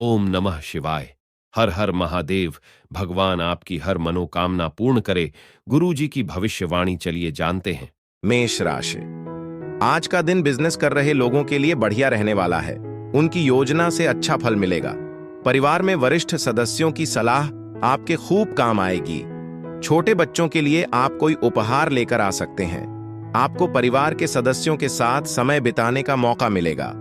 ओम नमः शिवाय। हर हर महादेव। भगवान आपकी हर मनोकामना पूर्ण करे। गुरु जी की भविष्यवाणी चलिए जानते हैं। मेष राशि। आज का दिन बिजनेस कर रहे लोगों के लिए बढ़िया रहने वाला है। उनकी योजना से अच्छा फल मिलेगा। परिवार में वरिष्ठ सदस्यों की सलाह आपके खूब काम आएगी। छोटे बच्चों के लिए आप कोई उपहार लेकर आ सकते हैं। आपको परिवार के सदस्यों के साथ समय बिताने का मौका मिलेगा।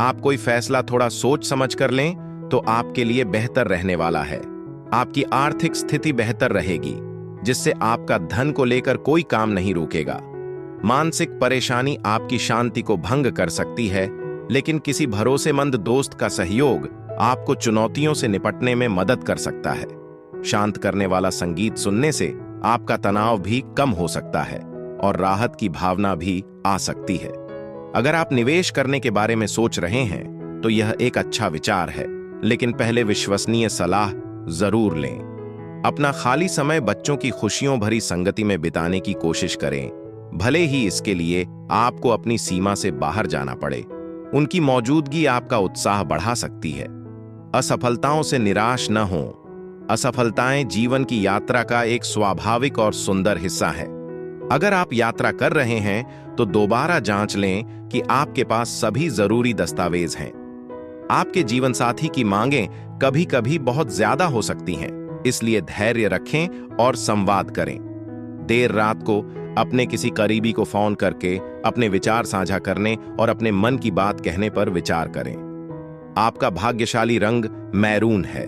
आप कोई फैसला थोड़ा सोच समझ कर लें तो आपके लिए बेहतर रहने वाला है। आपकी आर्थिक स्थिति बेहतर रहेगी, जिससे आपका धन को लेकर कोई काम नहीं रुकेगा। मानसिक परेशानी आपकी शांति को भंग कर सकती है, लेकिन किसी भरोसेमंद दोस्त का सहयोग आपको चुनौतियों से निपटने में मदद कर सकता है। शांत करने वाला संगीत सुनने से आपका तनाव भी कम हो सकता है और राहत की भावना भी आ सकती है। अगर आप निवेश करने के बारे में सोच रहे हैं तो यह एक अच्छा विचार है, लेकिन पहले विश्वसनीय सलाह जरूर लें। अपना खाली समय बच्चों की खुशियों भरी संगति में बिताने की कोशिश करें, भले ही इसके लिए आपको अपनी सीमा से बाहर जाना पड़े। उनकी मौजूदगी आपका उत्साह बढ़ा सकती है। असफलताओं से निराश न हों। असफलताएं जीवन की यात्रा का एक स्वाभाविक और सुंदर हिस्सा है। अगर आप यात्रा कर रहे हैं तो दोबारा जांच लें कि आपके पास सभी जरूरी दस्तावेज हैं। आपके जीवन साथी की मांगें कभी कभी बहुत ज्यादा हो सकती हैं, इसलिए धैर्य रखें और संवाद करें। देर रात को अपने किसी करीबी को फोन करके अपने विचार साझा करने और अपने मन की बात कहने पर विचार करें। आपका भाग्यशाली रंग मैरून है।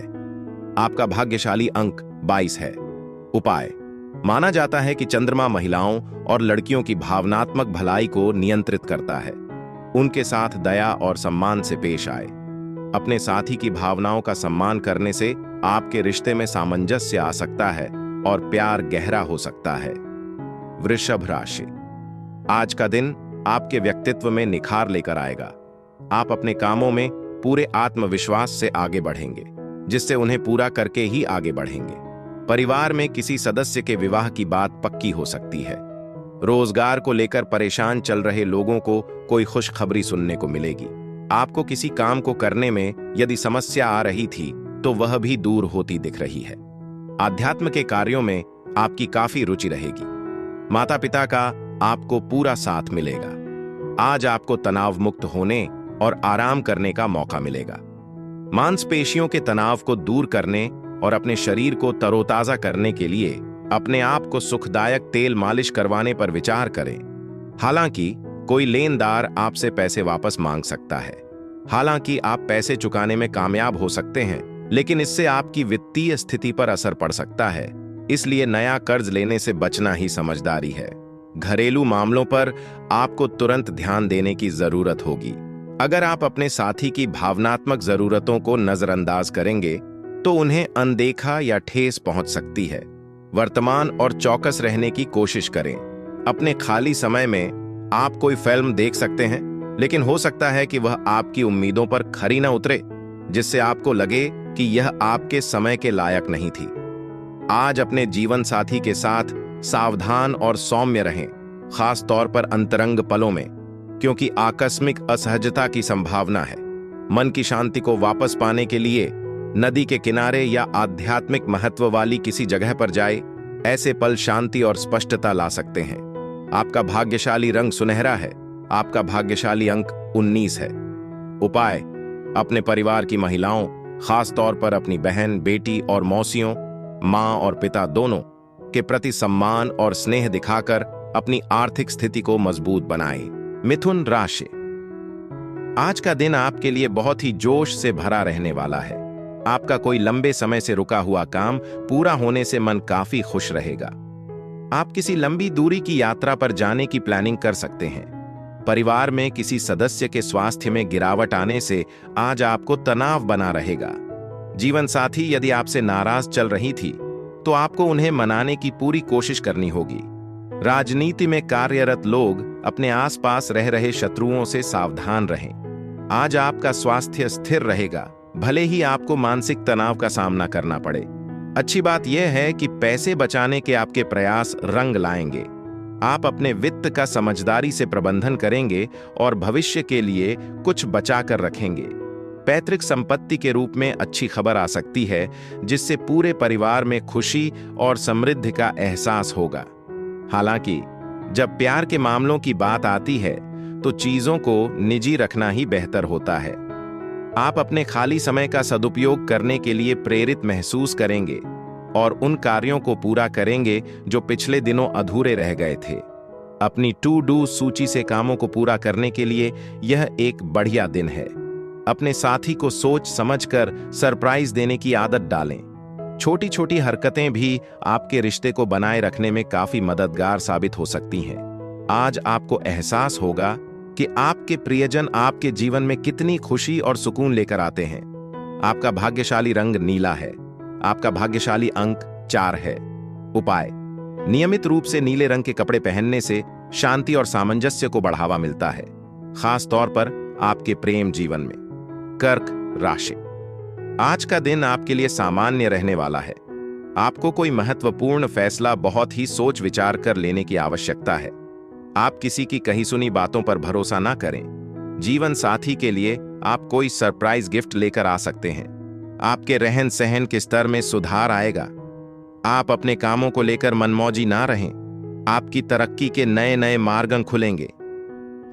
आपका भाग्यशाली अंक 22 है। उपाय। माना जाता है कि चंद्रमा महिलाओं और लड़कियों की भावनात्मक भलाई को नियंत्रित करता है। उनके साथ दया और सम्मान से पेश आए। अपने साथी की भावनाओं का सम्मान करने से आपके रिश्ते में सामंजस्य आ सकता है और प्यार गहरा हो सकता है। वृषभ राशि। आज का दिन आपके व्यक्तित्व में निखार लेकर आएगा। आप अपने कामों में पूरे आत्मविश्वास से आगे बढ़ेंगे, जिससे उन्हें पूरा करके ही आगे बढ़ेंगे। परिवार में किसी सदस्य के विवाह की बात पक्की हो सकती है। रोजगार को लेकर परेशान चल रहे लोगों को कोई खुशखबरी सुनने को मिलेगी। आपको किसी काम को करने में यदि समस्या आ रही थी तो वह भी दूर होती दिख रही है। आध्यात्म के कार्यों में आपकी काफी रुचि रहेगी। माता पिता का आपको पूरा साथ मिलेगा। आज आपको तनाव मुक्त होने और आराम करने का मौका मिलेगा। मांसपेशियों के तनाव को दूर करने और अपने शरीर को तरोताजा करने के लिए अपने आप को सुखदायक तेल मालिश करवाने पर विचार करें। हालांकि कोई लेनदार आपसे पैसे वापस मांग सकता है। हालांकि आप पैसे चुकाने में कामयाब हो सकते हैं, लेकिन इससे आपकी वित्तीय स्थिति पर असर पड़ सकता है। इसलिए नया कर्ज लेने से बचना ही समझदारी है। घरेलू मामलों पर आपको तुरंत ध्यान देने की जरूरत होगी। अगर आप अपने साथी की भावनात्मक जरूरतों को नजरअंदाज करेंगे तो उन्हें अनदेखा या ठेस पहुंच सकती है। वर्तमान और चौकस रहने की कोशिश करें। अपने खाली समय में आप कोई फिल्म देख सकते हैं, लेकिन हो सकता है कि वह आपकी उम्मीदों पर खरी न उतरे, जिससे आपको लगे कि यह आपके समय के लायक नहीं थी। आज अपने जीवन साथी के साथ सावधान और सौम्य रहें, खास तौर पर अंतरंग पलों में, क्योंकि आकस्मिक असहजता की संभावना है। मन की शांति को वापस पाने के लिए नदी के किनारे या आध्यात्मिक महत्व वाली किसी जगह पर जाए। ऐसे पल शांति और स्पष्टता ला सकते हैं। आपका भाग्यशाली रंग सुनहरा है। आपका भाग्यशाली अंक 19 है। उपाय। अपने परिवार की महिलाओं, खास तौर पर अपनी बहन, बेटी और मौसियों, मां और पिता दोनों के प्रति सम्मान और स्नेह दिखाकर अपनी आर्थिक स्थिति को मजबूत बनाएं। मिथुन राशि। आज का दिन आपके लिए बहुत ही जोश से भरा रहने वाला है। आपका कोई लंबे समय से रुका हुआ काम पूरा होने से मन काफी खुश रहेगा। आप किसी लंबी दूरी की यात्रा पर जाने की प्लानिंग कर सकते हैं। परिवार में किसी सदस्य के स्वास्थ्य में गिरावट आने से आज आपको तनाव बना रहेगा। जीवन साथी यदि आपसे नाराज चल रही थी तो आपको उन्हें मनाने की पूरी कोशिश करनी होगी। राजनीति में कार्यरत लोग अपने आसपास रह रहे शत्रुओं से सावधान रहें। आज आपका स्वास्थ्य स्थिर रहेगा, भले ही आपको मानसिक तनाव का सामना करना पड़े। अच्छी बात यह है कि पैसे बचाने के आपके प्रयास रंग लाएंगे। आप अपने वित्त का समझदारी से प्रबंधन करेंगे और भविष्य के लिए कुछ बचा कर रखेंगे। पैतृक संपत्ति के रूप में अच्छी खबर आ सकती है, जिससे पूरे परिवार में खुशी और समृद्धि का एहसास होगा। हालांकि जब प्यार के मामलों की बात आती है तो चीजों को निजी रखना ही बेहतर होता है। आप अपने खाली समय का सदुपयोग करने के लिए प्रेरित महसूस करेंगे और उन कार्यों को पूरा करेंगे जो पिछले दिनों अधूरे रह गए थे। अपनी टू डू सूची से कामों को पूरा करने के लिए यह एक बढ़िया दिन है। अपने साथी को सोच समझकर सरप्राइज देने की आदत डालें। छोटी छोटी हरकतें भी आपके रिश्ते को बनाए रखने में काफी मददगार साबित हो सकती हैं। आज आपको एहसास होगा कि आपके प्रियजन आपके जीवन में कितनी खुशी और सुकून लेकर आते हैं। आपका भाग्यशाली रंग नीला है। आपका भाग्यशाली अंक 4 है। उपाय: नियमित रूप से नीले रंग के कपड़े पहनने से शांति और सामंजस्य को बढ़ावा मिलता है, खास तौर पर आपके प्रेम जीवन में। कर्क राशि: आज का दिन आपके लिए सामान्य रहने वाला है। आपको कोई महत्वपूर्ण फैसला बहुत ही सोच विचार कर लेने की आवश्यकता है। आप किसी की कही सुनी बातों पर भरोसा ना करें। जीवन साथी के लिए आप कोई सरप्राइज गिफ्ट लेकर आ सकते हैं। आपके रहन सहन के स्तर में सुधार आएगा। आप अपने कामों को लेकर मनमौजी ना रहें। आपकी तरक्की के नए नए मार्ग खुलेंगे।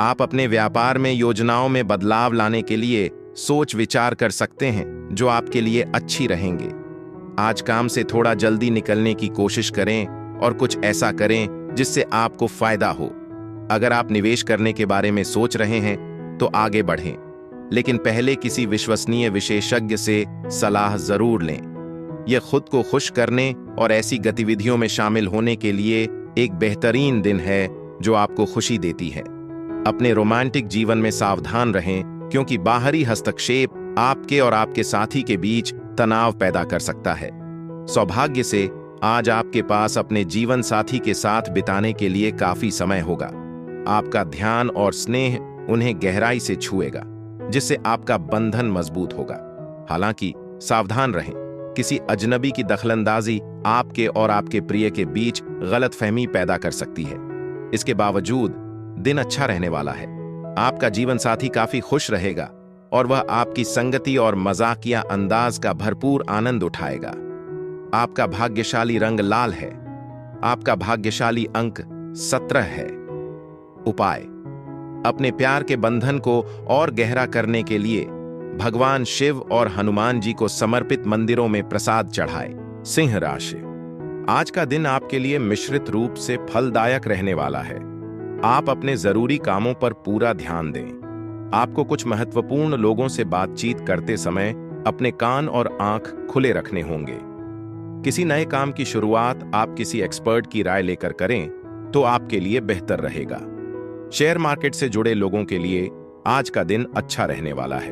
आप अपने व्यापार में योजनाओं में बदलाव लाने के लिए सोच विचार कर सकते हैं, जो आपके लिए अच्छी रहेंगे। आज काम से थोड़ा जल्दी निकलने की कोशिश करें और कुछ ऐसा करें जिससे आपको फायदा हो। अगर आप निवेश करने के बारे में सोच रहे हैं तो आगे बढ़ें, लेकिन पहले किसी विश्वसनीय विशेषज्ञ से सलाह जरूर लें। यह खुद को खुश करने और ऐसी गतिविधियों में शामिल होने के लिए एक बेहतरीन दिन है जो आपको खुशी देती है। अपने रोमांटिक जीवन में सावधान रहें, क्योंकि बाहरी हस्तक्षेप आपके और आपके साथी के बीच तनाव पैदा कर सकता है। सौभाग्य से आज आपके पास अपने जीवन साथी के साथ बिताने के लिए काफी समय होगा। आपका ध्यान और स्नेह उन्हें गहराई से छुएगा, जिससे आपका बंधन मजबूत होगा। हालांकि सावधान रहें, किसी अजनबी की दखलंदाजी आपके और आपके प्रिय के बीच गलतफहमी पैदा कर सकती है। इसके बावजूद दिन अच्छा रहने वाला है। आपका जीवन साथी काफी खुश रहेगा और वह आपकी संगति और मजाकिया अंदाज का भरपूर आनंद उठाएगा। आपका भाग्यशाली रंग लाल है। आपका भाग्यशाली अंक 17 है। उपाय: अपने प्यार के बंधन को और गहरा करने के लिए भगवान शिव और हनुमान जी को समर्पित मंदिरों में प्रसाद चढ़ाएं। सिंह राशि: आज का दिन आपके लिए मिश्रित रूप से फलदायक रहने वाला है। आप अपने जरूरी कामों पर पूरा ध्यान दें। आपको कुछ महत्वपूर्ण लोगों से बातचीत करते समय अपने कान और आंख खुले रखने होंगे। किसी नए काम की शुरुआत आप किसी एक्सपर्ट की राय लेकर करें तो आपके लिए बेहतर रहेगा। शेयर मार्केट से जुड़े लोगों के लिए आज का दिन अच्छा रहने वाला है।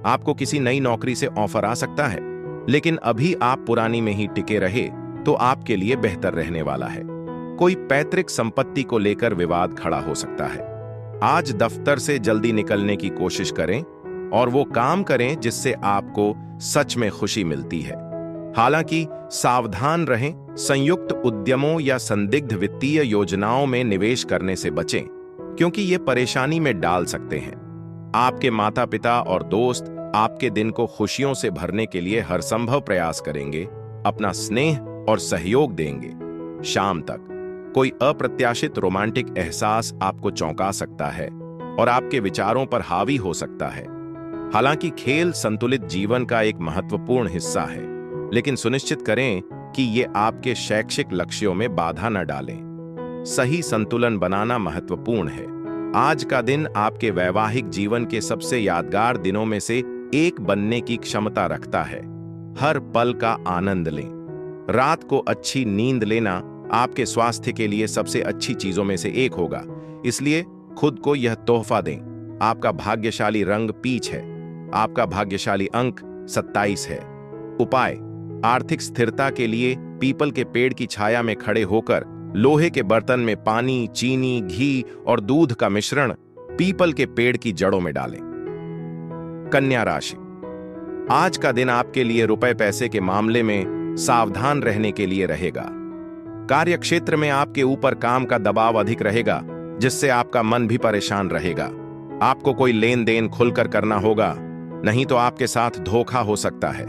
आपको किसी नई नौकरी से ऑफर आ सकता है, लेकिन अभी आप पुरानी में ही टिके रहे तो आपके लिए बेहतर रहने वाला है। कोई पैतृक संपत्ति को लेकर विवाद खड़ा हो सकता है। आज दफ्तर से जल्दी निकलने की कोशिश करें और वो काम करें जिससे आपको सच में खुशी मिलती है। हालांकि सावधान रहें, संयुक्त उद्यमों या संदिग्ध वित्तीय योजनाओं में निवेश करने से बचें, क्योंकि ये परेशानी में डाल सकते हैं। आपके माता पिता और दोस्त आपके दिन को खुशियों से भरने के लिए हर संभव प्रयास करेंगे, अपना स्नेह और सहयोग देंगे। शाम तक कोई अप्रत्याशित रोमांटिक एहसास आपको चौंका सकता है और आपके विचारों पर हावी हो सकता है। हालांकि खेल संतुलित जीवन का एक महत्वपूर्ण हिस्सा है, लेकिन सुनिश्चित करें कि ये आपके शैक्षिक लक्ष्यों में बाधा न डालें। सही संतुलन बनाना महत्वपूर्ण है। आज का दिन आपके वैवाहिक जीवन के सबसे यादगार दिनों में से एक बनने की क्षमता रखता है। हर पल का आनंद लें। रात को अच्छी नींद लेना आपके स्वास्थ्य के लिए सबसे अच्छी चीजों में से एक होगा, इसलिए खुद को यह तोहफा दें। आपका भाग्यशाली रंग पीच है। आपका भाग्यशाली अंक 27 है। उपाय: आर्थिक स्थिरता के लिए पीपल के पेड़ की छाया में खड़े होकर लोहे के बर्तन में पानी, चीनी, घी और दूध का मिश्रण पीपल के पेड़ की जड़ों में डालें। कन्या राशि: आज का दिन आपके लिए रुपए पैसे के मामले में सावधान रहने के लिए रहेगा। कार्यक्षेत्र में आपके ऊपर काम का दबाव अधिक रहेगा, जिससे आपका मन भी परेशान रहेगा। आपको कोई लेन देन खुलकर करना होगा नहीं तो आपके साथ धोखा हो सकता है।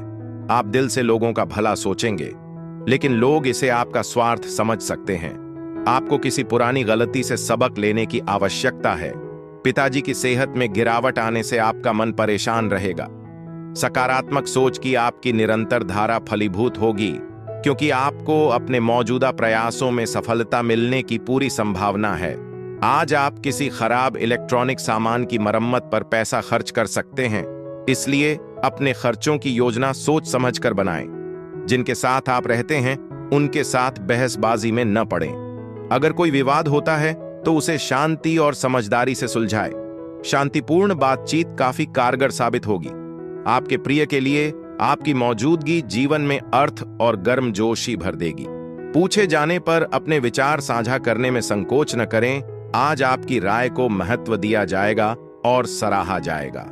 आप दिल से लोगों का भला सोचेंगे, लेकिन लोग इसे आपका स्वार्थ समझ सकते हैं। आपको किसी पुरानी गलती से सबक लेने की आवश्यकता है। पिताजी की सेहत में गिरावट आने से आपका मन परेशान रहेगा। सकारात्मक सोच की आपकी निरंतर धारा फलीभूत होगी, क्योंकि आपको अपने मौजूदा प्रयासों में सफलता मिलने की पूरी संभावना है। आज आप किसी खराब इलेक्ट्रॉनिक सामान की मरम्मत पर पैसा खर्च कर सकते हैं, इसलिए अपने खर्चों की योजना सोच समझकर बनाएं। जिनके साथ आप रहते हैं उनके साथ बहसबाजी में न पड़ें। अगर कोई विवाद होता है तो उसे शांति और समझदारी से सुलझाएं। शांतिपूर्ण बातचीत काफी कारगर साबित होगी। आपके प्रिय के लिए आपकी मौजूदगी जीवन में अर्थ और गर्मजोशी भर देगी। पूछे जाने पर अपने विचार साझा करने में संकोच न करें। आज आपकी राय को महत्व दिया जाएगा और सराहा जाएगा।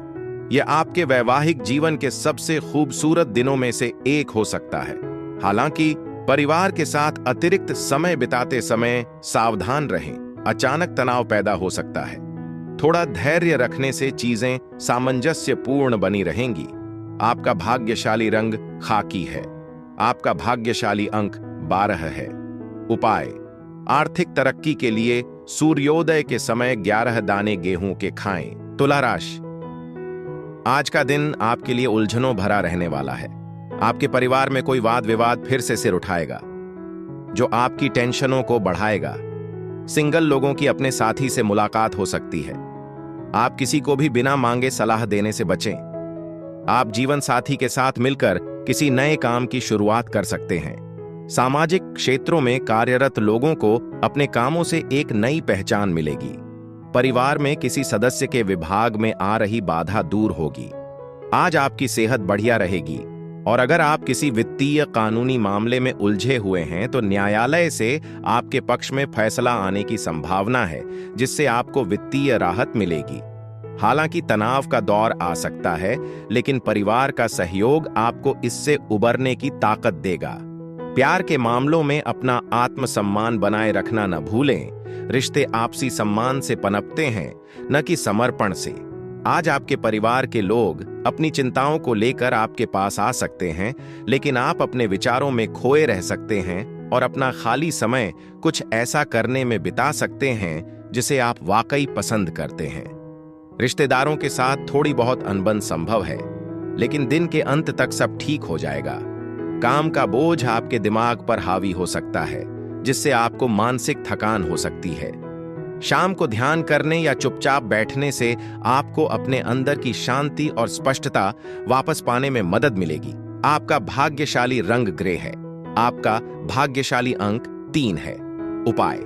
यह आपके वैवाहिक जीवन के सबसे खूबसूरत दिनों में से एक हो सकता है। हालांकि परिवार के साथ अतिरिक्त समय बिताते समय सावधान रहें, अचानक तनाव पैदा हो सकता है। थोड़ा धैर्य रखने से चीजें सामंजस्यपूर्ण बनी रहेंगी। आपका भाग्यशाली रंग खाकी है। आपका भाग्यशाली अंक 12 है। उपाय: आर्थिक तरक्की के लिए सूर्योदय के समय 11 दाने गेहूं के खाएं। तुला राशि: आज का दिन आपके लिए उलझनों भरा रहने वाला है। आपके परिवार में कोई वाद विवाद फिर से सिर उठाएगा, जो आपकी टेंशनों को बढ़ाएगा। सिंगल लोगों की अपने साथी से मुलाकात हो सकती है। आप किसी को भी बिना मांगे सलाह देने से बचें। आप जीवन साथी के साथ मिलकर किसी नए काम की शुरुआत कर सकते हैं। सामाजिक क्षेत्रों में कार्यरत लोगों को अपने कामों से एक नई पहचान मिलेगी। परिवार में किसी सदस्य के विभाग में आ रही बाधा दूर होगी। आज आपकी सेहत बढ़िया रहेगी, और अगर आप किसी वित्तीय कानूनी मामले में उलझे हुए हैं तो न्यायालय से आपके पक्ष में फैसला आने की संभावना है, जिससे आपको वित्तीय राहत मिलेगी। हालांकि तनाव का दौर आ सकता है, लेकिन परिवार का सहयोग आपको इससे उबरने की ताकत देगा। प्यार के मामलों में अपना आत्मसम्मान बनाए रखना न भूलें। रिश्ते आपसी सम्मान से पनपते हैं, न कि समर्पण से। आज आपके परिवार के लोग अपनी चिंताओं को लेकर आपके पास आ सकते हैं, लेकिन आप अपने विचारों में खोए रह सकते हैं और अपना खाली समय कुछ ऐसा करने में बिता सकते हैं जिसे आप वाकई पसंद करते हैं। रिश्तेदारों के साथ थोड़ी बहुत अनबन संभव है, लेकिन दिन के अंत तक सब ठीक हो जाएगा। काम का बोझ आपके दिमाग पर हावी हो सकता है, जिससे आपको मानसिक थकान हो सकती है। शाम को ध्यान करने या चुपचाप बैठने से आपको अपने अंदर की शांति और स्पष्टता वापस पाने में मदद मिलेगी। आपका भाग्यशाली रंग ग्रे है। आपका भाग्यशाली अंक 3 है। उपाय: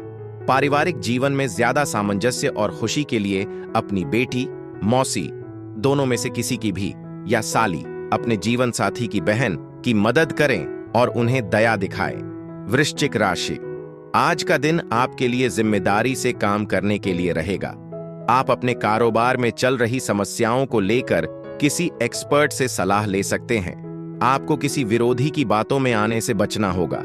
पारिवारिक जीवन में ज्यादा सामंजस्य और खुशी के लिए अपनी बेटी, मौसी, दोनों में से किसी की भी, या साली, अपने जीवन साथी की बहन की मदद करें और उन्हें दया दिखाएं। वृश्चिक राशि: आज का दिन आपके लिए जिम्मेदारी से काम करने के लिए रहेगा। आप अपने कारोबार में चल रही समस्याओं को लेकर किसी एक्सपर्ट से सलाह ले सकते हैं। आपको किसी विरोधी की बातों में आने से बचना होगा।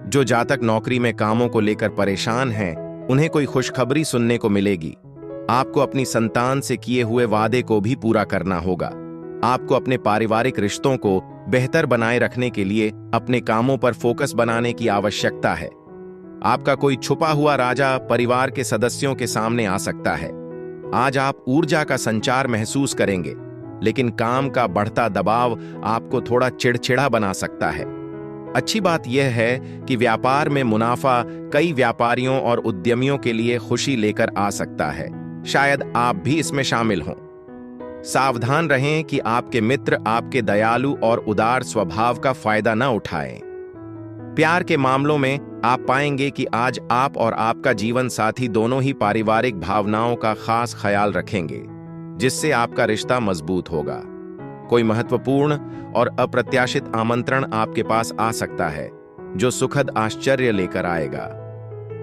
जो जातक नौकरी में कामों को लेकर परेशान हैं, उन्हें कोई खुशखबरी सुनने को मिलेगी। आपको अपनी संतान से किए हुए वादे को भी पूरा करना होगा। आपको अपने पारिवारिक रिश्तों को बेहतर बनाए रखने के लिए अपने कामों पर फोकस बनाने की आवश्यकता है। आपका कोई छुपा हुआ राजा परिवार के सदस्यों के सामने आ सकता है। आज आप ऊर्जा का संचार महसूस करेंगे, लेकिन काम का बढ़ता दबाव आपको थोड़ा चिड़चिड़ा बना सकता है। अच्छी बात यह है कि व्यापार में मुनाफा कई व्यापारियों और उद्यमियों के लिए खुशी लेकर आ सकता है। शायद आप भी इसमें शामिल हों। सावधान रहें कि आपके मित्र आपके दयालु और उदार स्वभाव का फायदा न उठाएं। प्यार के मामलों में आप पाएंगे कि आज आप और आपका जीवन साथी दोनों ही पारिवारिक भावनाओं का खास ख्याल रखेंगे, जिससे आपका रिश्ता मजबूत होगा। कोई महत्वपूर्ण और अप्रत्याशित आमंत्रण आपके पास आ सकता है, जो सुखद आश्चर्य लेकर आएगा।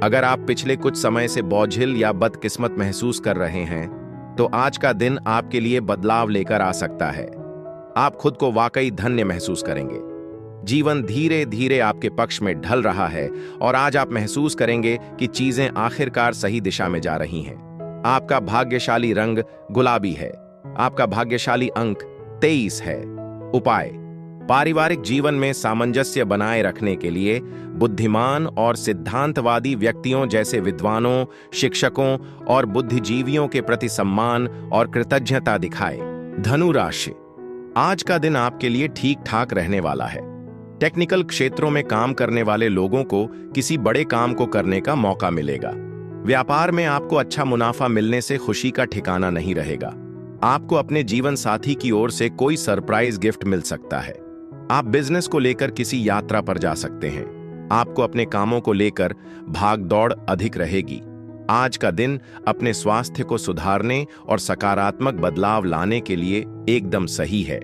अगर आप पिछले कुछ समय से बोझिल या बदकिस्मत महसूस कर रहे हैं, तो आज का दिन आपके लिए बदलाव लेकर आ सकता है। आप खुद को वाकई धन्य महसूस करेंगे। जीवन धीरे धीरे आपके पक्ष में ढल रहा है और आज आप महसूस करेंगे कि चीजें आखिरकार सही दिशा में जा रही हैं। आपका भाग्यशाली रंग गुलाबी है। आपका भाग्यशाली अंक 23 है। उपाय: पारिवारिक जीवन में सामंजस्य बनाए रखने के लिए बुद्धिमान और सिद्धांतवादी व्यक्तियों जैसे विद्वानों, शिक्षकों और बुद्धिजीवियों के प्रति सम्मान और कृतज्ञता दिखाए। धनु राशि: आज का दिन आपके लिए ठीक ठाक रहने वाला है। टेक्निकल क्षेत्रों में काम करने वाले लोगों को किसी बड़े काम को करने का मौका मिलेगा। व्यापार में आपको अच्छा मुनाफा मिलने से खुशी का ठिकाना नहीं रहेगा। आपको अपने जीवन साथी की ओर से कोई सरप्राइज गिफ्ट मिल सकता है। आप बिजनेस को लेकर किसी यात्रा पर जा सकते हैं। आपको अपने कामों को लेकर भाग दौड़ अधिक रहेगी। आज का दिन अपने स्वास्थ्य को सुधारने और सकारात्मक बदलाव लाने के लिए एकदम सही है।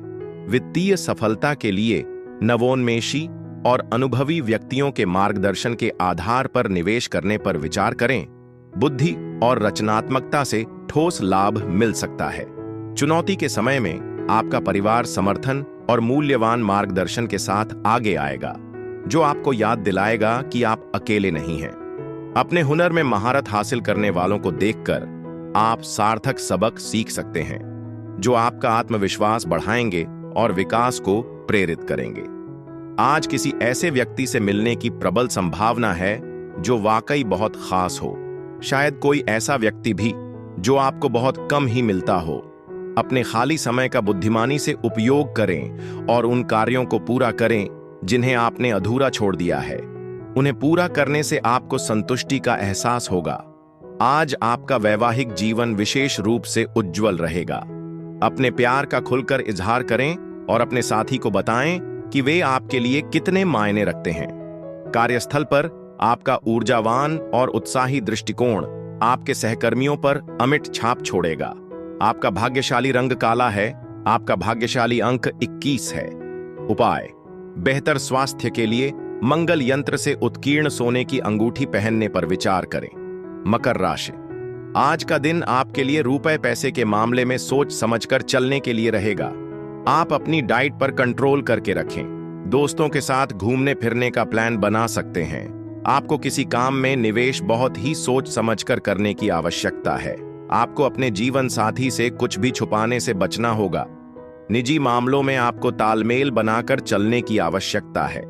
वित्तीय सफलता के लिए नवोन्मेषी और अनुभवी व्यक्तियों के मार्गदर्शन के आधार पर निवेश करने पर विचार करें। बुद्धि और रचनात्मकता से ठोस लाभ मिल सकता है। चुनौती के समय में आपका परिवार समर्थन और मूल्यवान मार्गदर्शन के साथ आगे आएगा, जो आपको याद दिलाएगा कि आप अकेले नहीं हैं। अपने हुनर में महारत हासिल करने वालों को देखकर आप सार्थक सबक सीख सकते हैं, जो आपका आत्मविश्वास बढ़ाएंगे और विकास को प्रेरित करेंगे। आज किसी ऐसे व्यक्ति से मिलने की प्रबल संभावना है जो वाकई बहुत खास हो। शायद कोई ऐसा व्यक्ति भी जो आपको बहुत कम ही मिलता हो। अपने खाली समय का बुद्धिमानी से उपयोग करें और उन कार्यों को पूरा करें जिन्हें आपने अधूरा छोड़ दिया है। उन्हें पूरा करने से आपको संतुष्टि का एहसास होगा। आज आपका वैवाहिक जीवन विशेष रूप से उज्जवल रहेगा। अपने प्यार का खुलकर इजहार करें और अपने साथी को बताएं कि वे आपके लिए कितने मायने रखते हैं। कार्यस्थल पर आपका ऊर्जावान और उत्साही दृष्टिकोण आपके सहकर्मियों पर अमिट छाप छोड़ेगा। आपका भाग्यशाली रंग काला है। आपका भाग्यशाली अंक 21 है। उपाय: बेहतर स्वास्थ्य के लिए मंगल यंत्र से उत्कीर्ण सोने की अंगूठी पहनने पर विचार करें। मकर राशि: आज का दिन आपके लिए रुपए पैसे के मामले में सोच समझकर चलने के लिए रहेगा। आप अपनी डाइट पर कंट्रोल करके रखें। दोस्तों के साथ घूमने फिरने का प्लान बना सकते हैं। आपको किसी काम में निवेश बहुत ही सोच समझकर करने की आवश्यकता है। आपको अपने जीवन साथी से कुछ भी छुपाने से बचना होगा। निजी मामलों में आपको तालमेल बनाकर चलने की आवश्यकता है।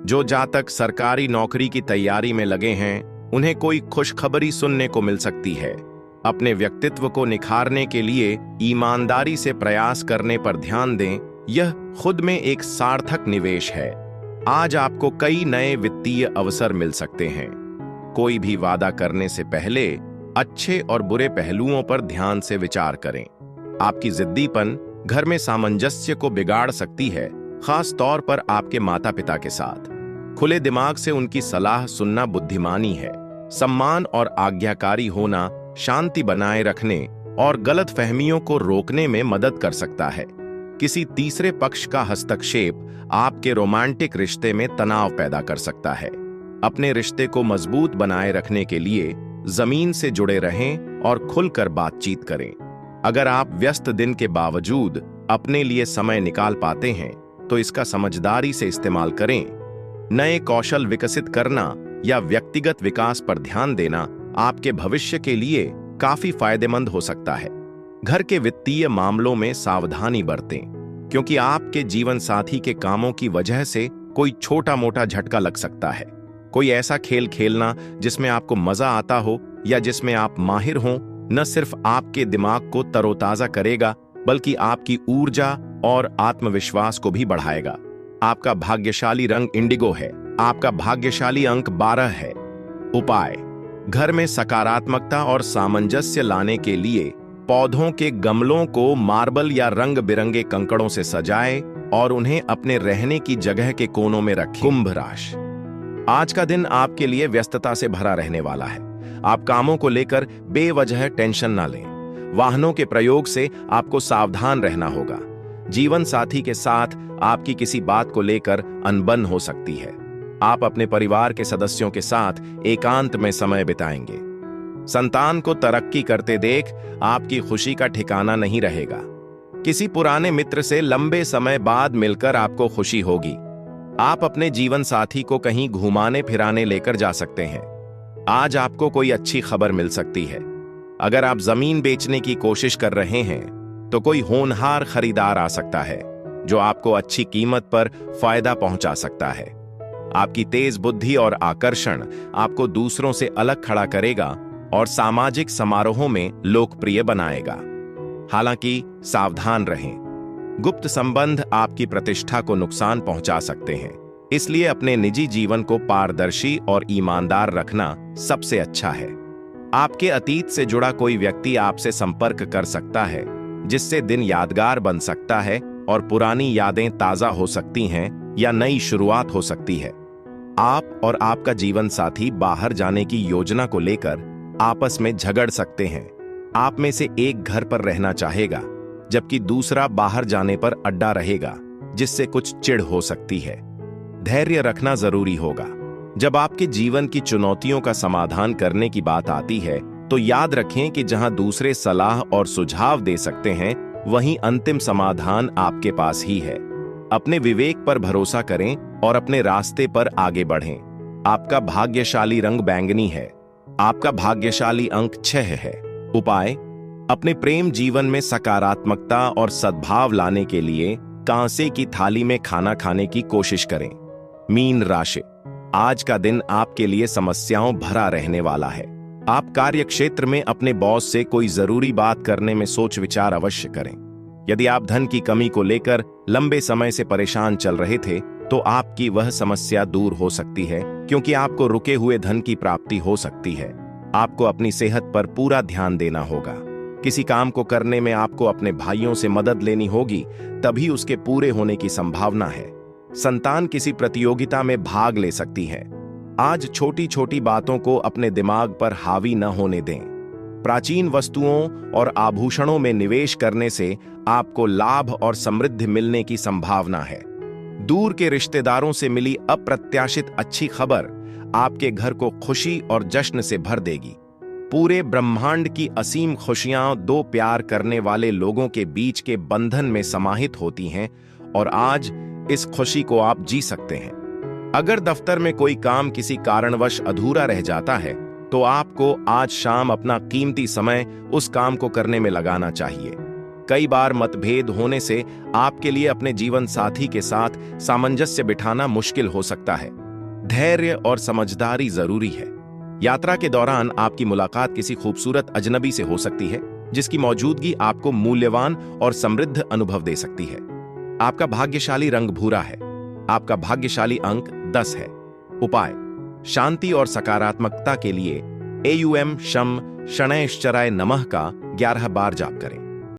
जो जातक सरकारी नौकरी की तैयारी में लगे हैं, उन्हें कोई खुशखबरी सुनने को मिल सकती है। अपने व्यक्तित्व को निखारने के लिए ईमानदारी से प्रयास करने पर ध्यान दें। यह खुद में एक सार्थक निवेश है। आज आपको कई नए वित्तीय अवसर मिल सकते हैं। कोई भी वादा करने से पहले अच्छे और बुरे पहलुओं पर ध्यान से विचार करें। आपकी जिद्दीपन घर में सामंजस्य को बिगाड़ सकती है, खास तौर पर आपके माता पिता के साथ। खुले दिमाग से उनकी सलाह सुनना बुद्धिमानी है। सम्मान और आज्ञाकारी होना शांति बनाए रखने और गलत फहमियों को रोकने में मदद कर सकता है। किसी तीसरे पक्ष का हस्तक्षेप आपके रोमांटिक रिश्ते में तनाव पैदा कर सकता है। अपने रिश्ते को मजबूत बनाए रखने के लिए जमीन से जुड़े रहें और खुलकर बातचीत करें। अगर आप व्यस्त दिन के बावजूद अपने लिए समय निकाल पाते हैं, तो इसका समझदारी से इस्तेमाल करें। नए कौशल विकसित करना या व्यक्तिगत विकास पर ध्यान देना आपके भविष्य के लिए काफी फायदेमंद हो सकता है। घर के वित्तीय मामलों में सावधानी बरतें, क्योंकि आपके जीवन साथी के कामों की वजह से कोई छोटा मोटा झटका लग सकता है। कोई ऐसा खेल खेलना जिसमें आपको मजा आता हो या जिसमें आप माहिर हों, न सिर्फ आपके दिमाग को तरोताजा करेगा, बल्कि आपकी ऊर्जा और आत्मविश्वास को भी बढ़ाएगा। आपका भाग्यशाली रंग इंडिगो है। आपका भाग्यशाली अंक 12 है। उपाय: घर में सकारात्मकता और सामंजस्य लाने के लिए पौधों के गमलों को मार्बल या रंग बिरंगे कंकड़ों से सजाएं और उन्हें अपने रहने की जगह के कोनों में रखें। कुंभ राशि: आज का दिन आपके लिए व्यस्तता से भरा रहने वाला है। आप कामों को लेकर बेवजह टेंशन ना लें। वाहनों के प्रयोग से आपको सावधान रहना होगा। जीवन साथी के साथ आपकी किसी बात को लेकर अनबन हो सकती है। आप अपने परिवार के सदस्यों के साथ एकांत में समय बिताएंगे। संतान को तरक्की करते देख आपकी खुशी का ठिकाना नहीं रहेगा। किसी पुराने मित्र से लंबे समय बाद मिलकर आपको खुशी होगी। आप अपने जीवन साथी को कहीं घुमाने फिराने लेकर जा सकते हैं। आज आपको कोई अच्छी खबर मिल सकती है। अगर आप जमीन बेचने की कोशिश कर रहे हैं, तो कोई होनहार खरीदार आ सकता है जो आपको अच्छी कीमत पर फायदा पहुंचा सकता है। आपकी तेज बुद्धि और आकर्षण आपको दूसरों से अलग खड़ा करेगा और सामाजिक समारोहों में लोकप्रिय बनाएगा। हालांकि सावधान रहें, गुप्त संबंध आपकी प्रतिष्ठा को नुकसान पहुंचा सकते हैं, इसलिए अपने निजी जीवन को पारदर्शी और ईमानदार रखना सबसे अच्छा है। आपके अतीत से जुड़ा कोई व्यक्ति आपसे संपर्क कर सकता है, जिससे दिन यादगार बन सकता है और पुरानी यादें ताजा हो सकती हैं या नई शुरुआत हो सकती है। आप और आपका जीवन साथी बाहर जाने की योजना को लेकर आपस में झगड़ सकते हैं। आप में से एक घर पर रहना चाहेगा, जबकि दूसरा बाहर जाने पर अड्डा रहेगा, जिससे कुछ चिढ़ हो सकती है। धैर्य रखना जरूरी होगा। जब आपके जीवन की चुनौतियों का समाधान करने की बात आती है, तो याद रखें कि जहां दूसरे सलाह और सुझाव दे सकते हैं, वहीं अंतिम समाधान आपके पास ही है। अपने विवेक पर भरोसा करें और अपने रास्ते पर आगे बढ़ें। आपका भाग्यशाली रंग बैंगनी है। आपका भाग्यशाली अंक 6 है। उपाय: अपने प्रेम जीवन में सकारात्मकता और सद्भाव लाने के लिए कांसे की थाली में खाना खाने की कोशिश करें। मीन राशि: आज का दिन आपके लिए समस्याओं भरा रहने वाला है। आप कार्य क्षेत्र में अपने बॉस से कोई जरूरी बात करने में सोच विचार अवश्य करें। यदि आप धन की कमी को लेकर लंबे समय से परेशान चल रहे थे, तो आपकी वह समस्या दूर हो सकती है, क्योंकि आपको रुके हुए धन की प्राप्ति हो सकती है। आपको अपनी सेहत पर पूरा ध्यान देना होगा। किसी काम को करने में आपको अपने भाइयों से मदद लेनी होगी, तभी उसके पूरे होने की संभावना है। संतान किसी प्रतियोगिता में भाग ले सकती है। आज छोटी छोटी बातों को अपने दिमाग पर हावी न होने दें। प्राचीन वस्तुओं और आभूषणों में निवेश करने से आपको लाभ और समृद्धि मिलने की संभावना है। दूर के रिश्तेदारों से मिली अप्रत्याशित अच्छी खबर आपके घर को खुशी और जश्न से भर देगी। पूरे ब्रह्मांड की असीम खुशियां दो प्यार करने वाले लोगों के बीच के बंधन में समाहित होती हैं, और आज इस खुशी को आप जी सकते हैं। अगर दफ्तर में कोई काम किसी कारणवश अधूरा रह जाता है, तो आपको आज शाम अपना कीमती समय उस काम को करने में लगाना चाहिए। कई बार मतभेद होने से आपके लिए अपने जीवन साथी के साथ सामंजस्य बिठाना मुश्किल हो सकता है। धैर्य और समझदारी जरूरी है। यात्रा के दौरान आपकी मुलाकात किसी खूबसूरत अजनबी से हो सकती है, जिसकी मौजूदगी आपको मूल्यवान और समृद्ध अनुभव दे सकती है। आपका भाग्यशाली रंग भूरा है। आपका भाग्यशाली अंक 10 है। उपाय: शांति और सकारात्मकता के लिए AUM शम शनैश्चराय नमः का 11 बार जाप करें।